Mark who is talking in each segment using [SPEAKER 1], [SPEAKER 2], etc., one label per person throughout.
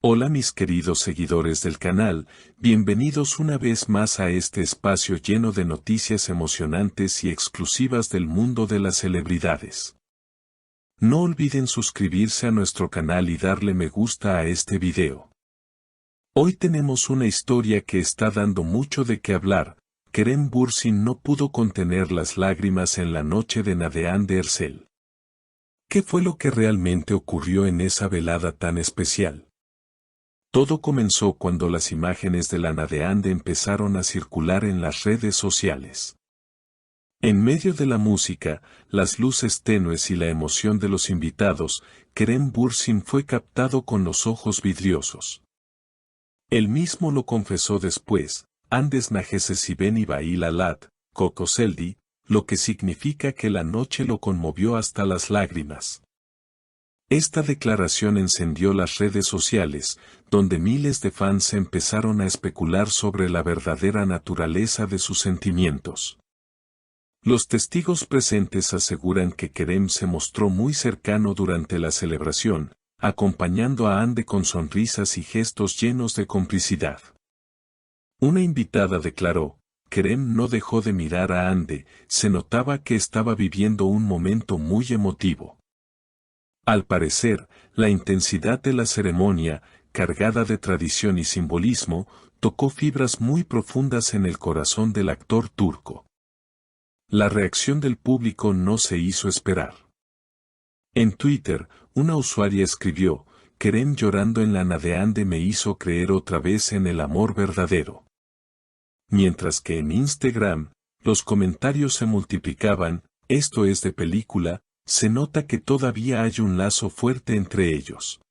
[SPEAKER 1] Hola mis queridos seguidores del canal, bienvenidos una vez más a este espacio lleno de noticias emocionantes y exclusivas del mundo de las celebridades. No olviden suscribirse a nuestro canal y darle me gusta a este video. Hoy tenemos una historia que está dando mucho de qué hablar. Kerem Bürsin no pudo contener las lágrimas en la noche de Nadine Herzl. ¿Qué fue lo que realmente ocurrió en esa velada tan especial? Todo comenzó cuando las imágenes de la Nadine empezaron a circular en las redes sociales. En medio de la música, las luces tenues y la emoción de los invitados, Kerem Bürsin fue captado con los ojos vidriosos. Él mismo lo confesó después, Andes Nagese Beni Baila Lat, Coco Seldi, lo que significa que la noche lo conmovió hasta las lágrimas. Esta declaración encendió las redes sociales, donde miles de fans empezaron a especular sobre la verdadera naturaleza de sus sentimientos. Los testigos presentes aseguran que Kerem se mostró muy cercano durante la celebración, acompañando a Ande con sonrisas y gestos llenos de complicidad. Una invitada declaró: Kerem no dejó de mirar a Ande, se notaba que estaba viviendo un momento muy emotivo. Al parecer, la intensidad de la ceremonia, cargada de tradición y simbolismo, tocó fibras muy profundas en el corazón del actor turco. La reacción del público no se hizo esperar. En Twitter, una usuaria escribió: Kerem llorando en la Nadine me hizo creer otra vez en el amor verdadero. Mientras que en Instagram, los comentarios se multiplicaban: esto es de película. Se nota que todavía hay un lazo fuerte entre ellos.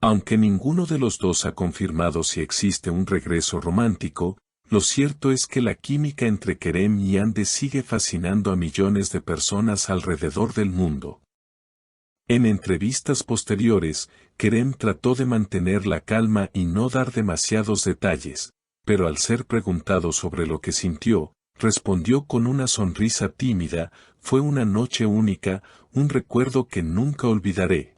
[SPEAKER 1] Aunque ninguno de los dos ha confirmado si existe un regreso romántico, lo cierto es que la química entre Kerem y Ande sigue fascinando a millones de personas alrededor del mundo. En entrevistas posteriores, Kerem trató de mantener la calma y no dar demasiados detalles, pero al ser preguntado sobre lo que sintió, respondió con una sonrisa tímida: fue una noche única, un recuerdo que nunca olvidaré.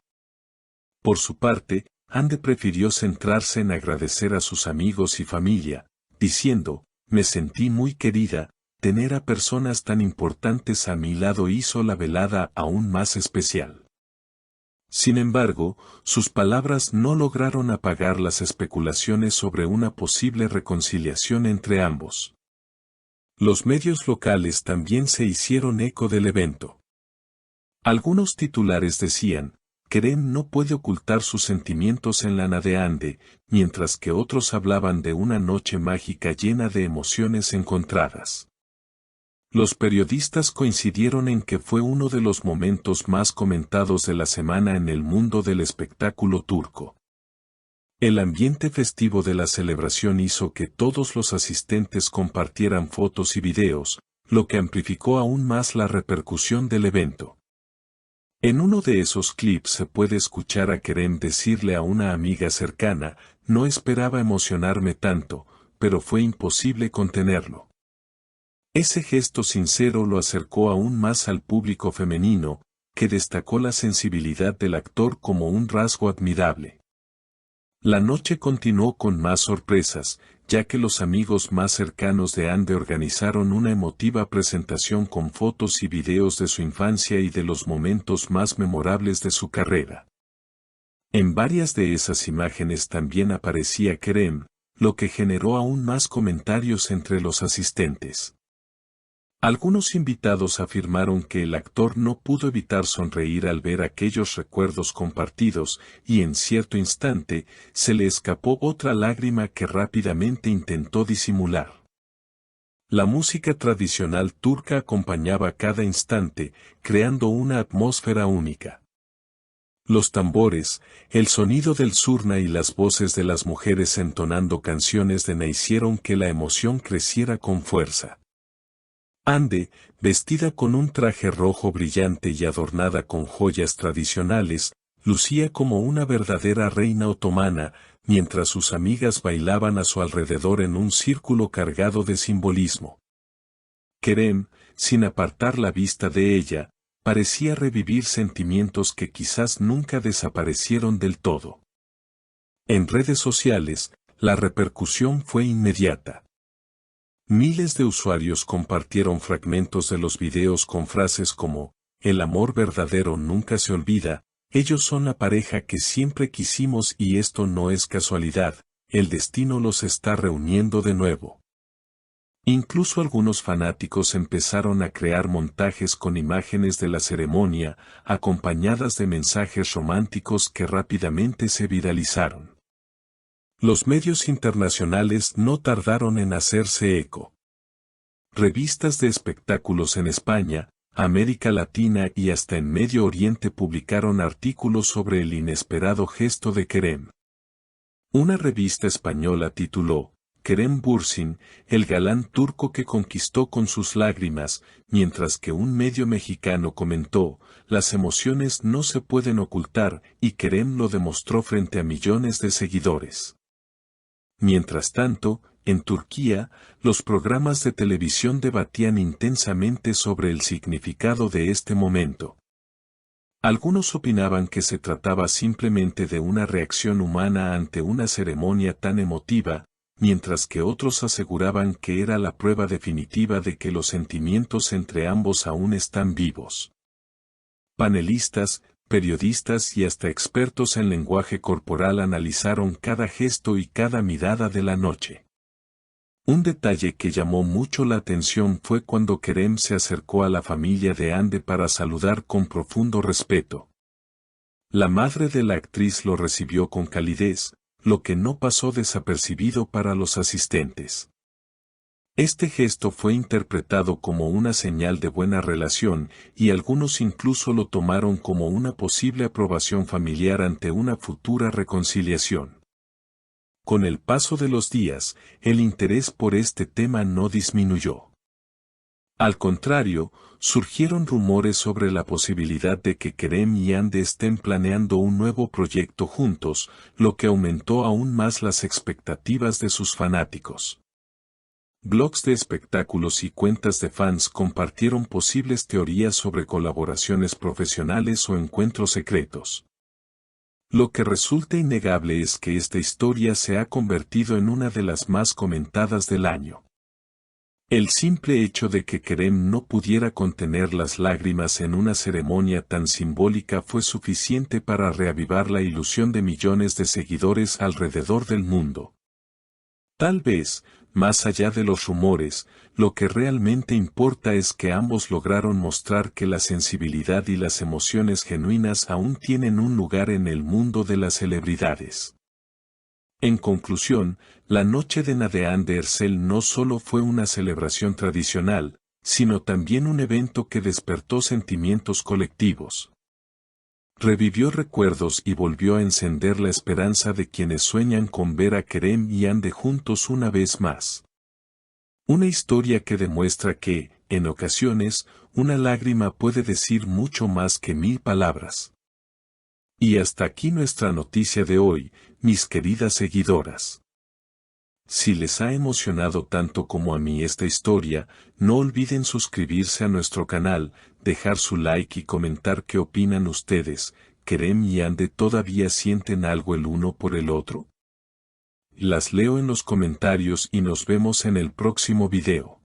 [SPEAKER 1] Por su parte, Ande prefirió centrarse en agradecer a sus amigos y familia, diciendo: me sentí muy querida, tener a personas tan importantes a mi lado hizo la velada aún más especial. Sin embargo, sus palabras no lograron apagar las especulaciones sobre una posible reconciliación entre ambos. Los medios locales también se hicieron eco del evento. Algunos titulares decían: Kerem no puede ocultar sus sentimientos en la Nadine, mientras que otros hablaban de una noche mágica llena de emociones encontradas. Los periodistas coincidieron en que fue uno de los momentos más comentados de la semana en el mundo del espectáculo turco. El ambiente festivo de la celebración hizo que todos los asistentes compartieran fotos y videos, lo que amplificó aún más la repercusión del evento. En uno de esos clips se puede escuchar a Kerem decirle a una amiga cercana: no esperaba emocionarme tanto, pero fue imposible contenerlo. Ese gesto sincero lo acercó aún más al público femenino, que destacó la sensibilidad del actor como un rasgo admirable. La noche continuó con más sorpresas, ya que los amigos más cercanos de Ande organizaron una emotiva presentación con fotos y videos de su infancia y de los momentos más memorables de su carrera. En varias de esas imágenes también aparecía Kerem, lo que generó aún más comentarios entre los asistentes. Algunos invitados afirmaron que el actor no pudo evitar sonreír al ver aquellos recuerdos compartidos, y en cierto instante, se le escapó otra lágrima que rápidamente intentó disimular. La música tradicional turca acompañaba cada instante, creando una atmósfera única. Los tambores, el sonido del zurna y las voces de las mujeres entonando canciones de Ney hicieron que la emoción creciera con fuerza. Ande, vestida con un traje rojo brillante y adornada con joyas tradicionales, lucía como una verdadera reina otomana, mientras sus amigas bailaban a su alrededor en un círculo cargado de simbolismo. Kerem, sin apartar la vista de ella, parecía revivir sentimientos que quizás nunca desaparecieron del todo. En redes sociales, la repercusión fue inmediata. Miles de usuarios compartieron fragmentos de los videos con frases como, "El amor verdadero nunca se olvida", "Ellos son la pareja que siempre quisimos y esto no es casualidad, el destino los está reuniendo de nuevo". Incluso algunos fanáticos empezaron a crear montajes con imágenes de la ceremonia, acompañadas de mensajes románticos que rápidamente se viralizaron. Los medios internacionales no tardaron en hacerse eco. Revistas de espectáculos en España, América Latina y hasta en Medio Oriente publicaron artículos sobre el inesperado gesto de Kerem. Una revista española tituló, "Kerem Bürsin, el galán turco que conquistó con sus lágrimas", mientras que un medio mexicano comentó, "Las emociones no se pueden ocultar", y Kerem lo demostró frente a millones de seguidores. Mientras tanto, en Turquía, los programas de televisión debatían intensamente sobre el significado de este momento. Algunos opinaban que se trataba simplemente de una reacción humana ante una ceremonia tan emotiva, mientras que otros aseguraban que era la prueba definitiva de que los sentimientos entre ambos aún están vivos. Panelistas, periodistas y hasta expertos en lenguaje corporal analizaron cada gesto y cada mirada de la noche. Un detalle que llamó mucho la atención fue cuando Kerem se acercó a la familia de Hande para saludar con profundo respeto. La madre de la actriz lo recibió con calidez, lo que no pasó desapercibido para los asistentes. Este gesto fue interpretado como una señal de buena relación, y algunos incluso lo tomaron como una posible aprobación familiar ante una futura reconciliación. Con el paso de los días, el interés por este tema no disminuyó. Al contrario, surgieron rumores sobre la posibilidad de que Kerem y Hande estén planeando un nuevo proyecto juntos, lo que aumentó aún más las expectativas de sus fanáticos. Blogs de espectáculos y cuentas de fans compartieron posibles teorías sobre colaboraciones profesionales o encuentros secretos. Lo que resulta innegable es que esta historia se ha convertido en una de las más comentadas del año. El simple hecho de que Kerem no pudiera contener las lágrimas en una ceremonia tan simbólica fue suficiente para reavivar la ilusión de millones de seguidores alrededor del mundo. Tal vez, más allá de los rumores, lo que realmente importa es que ambos lograron mostrar que la sensibilidad y las emociones genuinas aún tienen un lugar en el mundo de las celebridades. En conclusión, la noche de Nadine de Herzl no solo fue una celebración tradicional, sino también un evento que despertó sentimientos colectivos. Revivió recuerdos y volvió a encender la esperanza de quienes sueñan con ver a Kerem y Hande juntos una vez más. Una historia que demuestra que, en ocasiones, una lágrima puede decir mucho más que 1000 palabras. Y hasta aquí nuestra noticia de hoy, mis queridas seguidoras. Si les ha emocionado tanto como a mí esta historia, no olviden suscribirse a nuestro canal, dejar su like y comentar qué opinan ustedes. ¿Kerem y Hande todavía sienten algo el uno por el otro? Las leo en los comentarios y nos vemos en el próximo video.